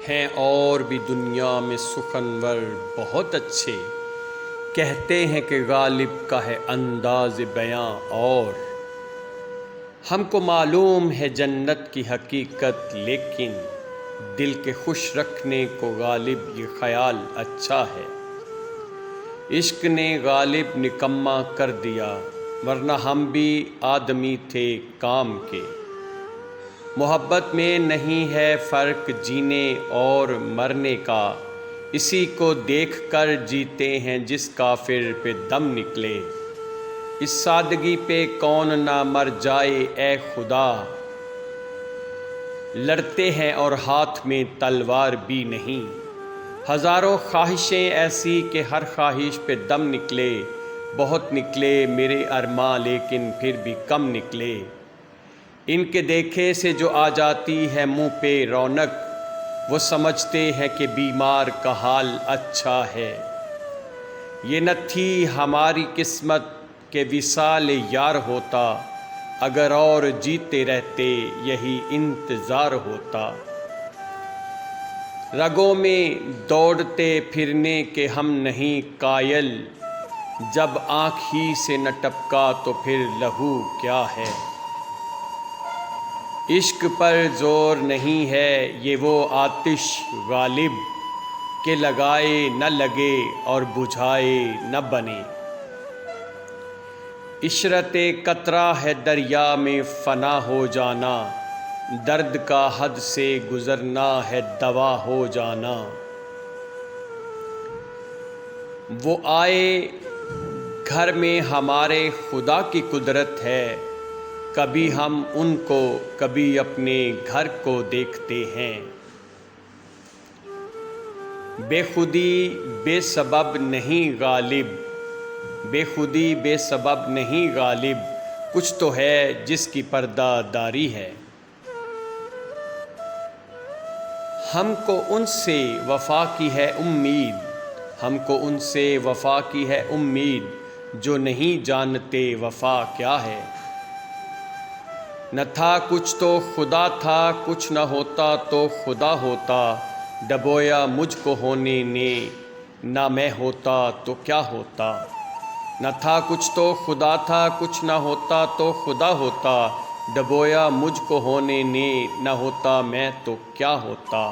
ہیں اور بھی دنیا میں سخنور بہت اچھے، کہتے ہیں کہ غالب کا ہے انداز بیاں اور۔ ہم کو معلوم ہے جنت کی حقیقت، لیکن دل کے خوش رکھنے کو غالب یہ خیال اچھا ہے۔ عشق نے غالب نکما کر دیا، ورنہ ہم بھی آدمی تھے کام کے۔ محبت میں نہیں ہے فرق جینے اور مرنے کا، اسی کو دیکھ کر جیتے ہیں جس کافر پہ دم نکلے۔ اس سادگی پہ کون نہ مر جائے اے خدا، لڑتے ہیں اور ہاتھ میں تلوار بھی نہیں۔ ہزاروں خواہشیں ایسی کہ ہر خواہش پہ دم نکلے، بہت نکلے میرے ارماں لیکن پھر بھی کم نکلے۔ ان کے دیکھے سے جو آ جاتی ہے منہ پہ رونق، وہ سمجھتے ہیں کہ بیمار کا حال اچھا ہے۔ یہ نہ تھی ہماری قسمت کہ وصال یار ہوتا، اگر اور جیتے رہتے یہی انتظار ہوتا۔ رگوں میں دوڑتے پھرنے کے ہم نہیں قائل، جب آنکھ ہی سے نہ ٹپکا تو پھر لہو کیا ہے۔ عشق پر زور نہیں ہے یہ وہ آتش غالب، کہ لگائے نہ لگے اور بجھائے نہ بنے۔ عشرت قطرہ ہے دریا میں فنا ہو جانا، درد کا حد سے گزرنا ہے دوا ہو جانا۔ وہ آئے گھر میں ہمارے خدا کی قدرت ہے، کبھی ہم ان کو کبھی اپنے گھر کو دیکھتے ہیں۔ بے خودی بے سبب نہیں غالب، بے خودی بے سبب نہیں غالب، کچھ تو ہے جس کی پردہ داری ہے۔ ہم کو ان سے وفا کی ہے امید، ہم کو ان سے وفا کی ہے امید، جو نہیں جانتے وفا کیا ہے۔ نہ تھا کچھ تو خدا تھا، کچھ نہ ہوتا تو خدا ہوتا، ڈبویا مجھ کو ہونے نے، نہ میں ہوتا تو کیا ہوتا۔ نہ تھا کچھ تو خدا تھا، کچھ نہ ہوتا تو خدا ہوتا، ڈبویا مجھ کو ہونے نے، نہ ہوتا میں تو کیا ہوتا۔